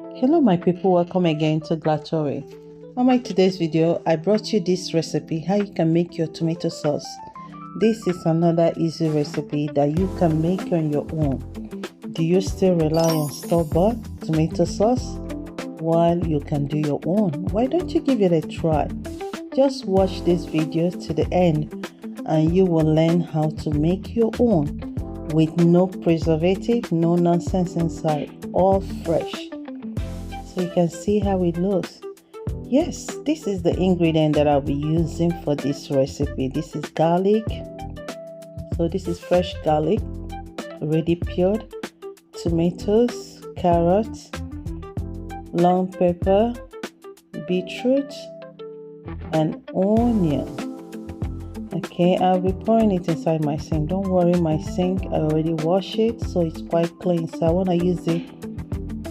Hello my people, welcome again to Glatory. On my today's video, I brought you this recipe how you can make your tomato sauce. This is another easy recipe that you can make on your own. Do you still rely on store-bought tomato sauce while you can do your own? Why don't you give it a try? Just watch this video to the end and you will learn how to make your own with no preservative, no nonsense inside, all fresh. So you can see how it looks. Yes, this is the ingredient that I'll be using for this recipe. This is garlic. So this is fresh garlic, already peeled, tomatoes, carrots, long pepper, beetroot, and onion. Okay, I'll be pouring it inside my sink. Don't worry, my sink, I already washed it, so it's quite clean. So I want to use it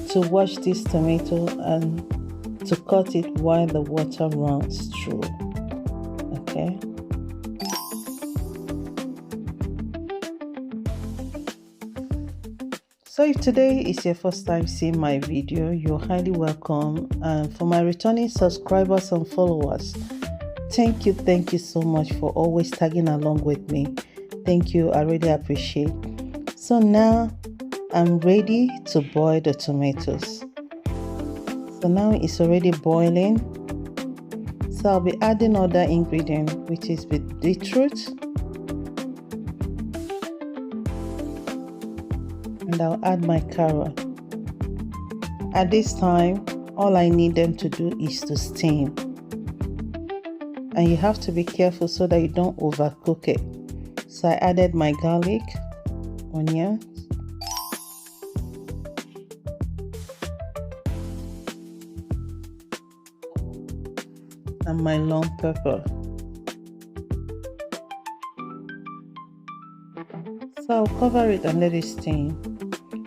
to wash this tomato and to cut it while the water runs through. Okay. So if today is your first time seeing my video, you're highly welcome. And for my returning subscribers and followers, thank you so much for always tagging along with me. Thank you, I really appreciate. So now I'm ready to boil the tomatoes. So now it's already boiling. So I'll be adding other ingredient, which is with beetroot. And I'll add my carrot. At this time, all I need them to do is to steam. And you have to be careful so that you don't overcook it. So I added my garlic, onion, and my long pepper. So I'll cover it and let it steam.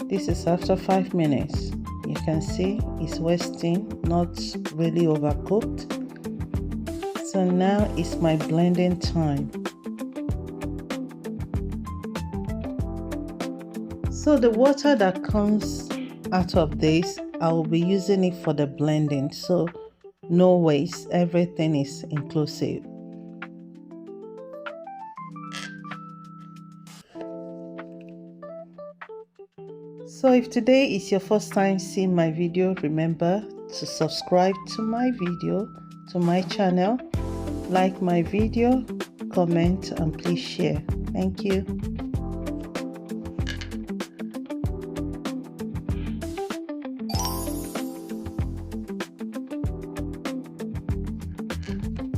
This is after 5 minutes. You can see it's well steamed, not really overcooked. So now it's my blending time. So the water that comes out of this, I will be using it for the blending. So no waste, everything is inclusive. So if today is your first time seeing my video, remember to subscribe to my video, to my channel, like my video, comment, and please share. Thank you.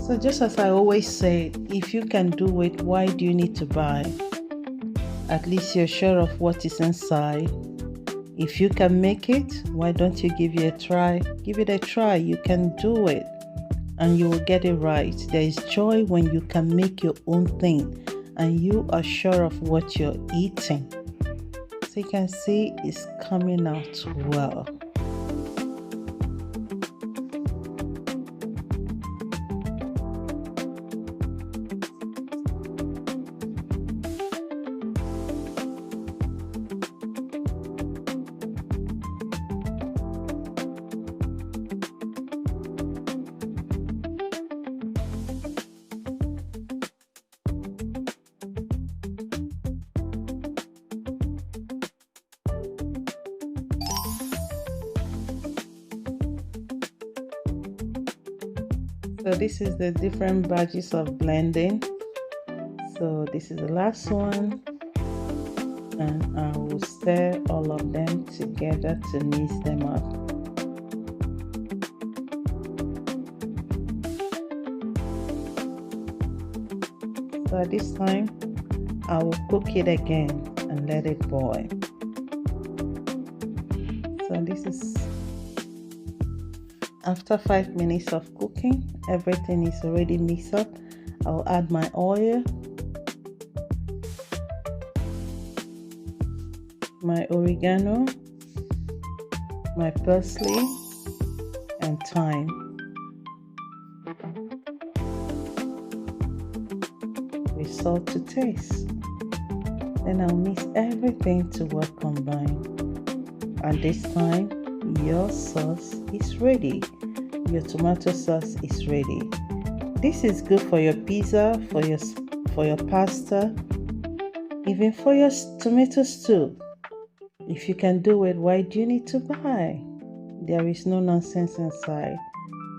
So just as I always say, if you can do it, why do you need to buy? At least you're sure of what is inside. If you can make it, why don't you give it a try? Give it a try. You can do it and you will get it right. There is joy when you can make your own thing and you are sure of what you're eating. So you can see it's coming out well. So this is the different batches of blending. So this is the last one, and I will stir all of them together to mix them up. So at this time, I will cook it again and let it boil. So this is after 5 minutes of cooking, everything is already mixed up. I'll add my oil, my oregano, my parsley, and thyme. With salt to taste. Then I'll mix everything to well combine. And this time, your sauce is ready. Your tomato sauce is ready. This is good for your pizza, for your pasta, even for your tomato stew. If you can do it, why do you need to buy? There is no nonsense inside.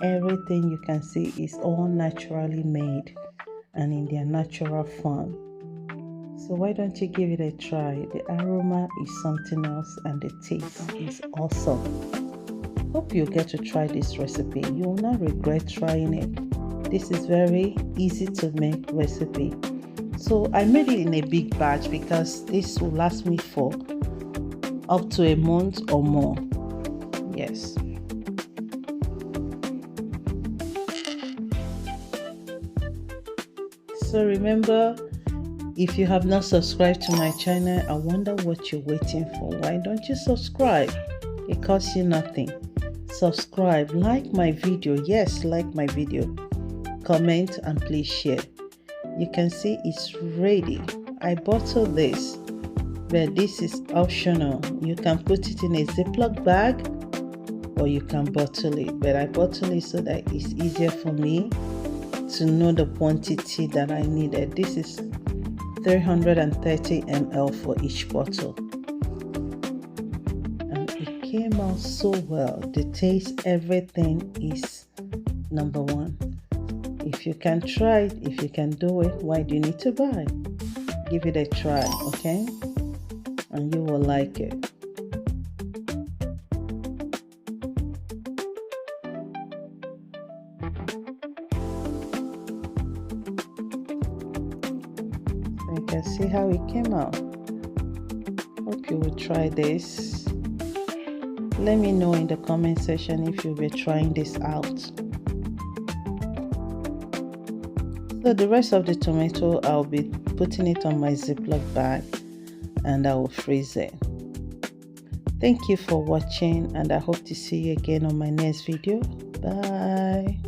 Everything you can see is all naturally made and in their natural form. So why don't you give it a try? The aroma is something else and the taste is awesome. Hope you get to try this recipe. You will not regret trying it. This is very easy to make recipe. So I made it in a big batch because this will last me for up to a month or more. Yes. So remember, if you have not subscribed to my channel, I wonder what you're waiting for. Why don't you subscribe? It costs you nothing. Subscribe, like my video. Yes, like my video. Comment and please share. You can see it's ready. I bottled this, but this is optional. You can put it in a Ziploc bag or you can bottle it. But I bottle it so that it's easier for me to know the quantity that I needed. This is 330 ml for each bottle, and it came out so well. The taste, everything is number one. If you can try it, if you can do it, why do you need to buy? Give it a try, okay? And you will like it. You can see how it came out. Hope you will try this. Let me know in the comment section if you'll be trying this out. So the rest of the tomato, I'll be putting it on my Ziploc bag and I will freeze it. Thank you for watching and I hope to see you again on my next video. Bye.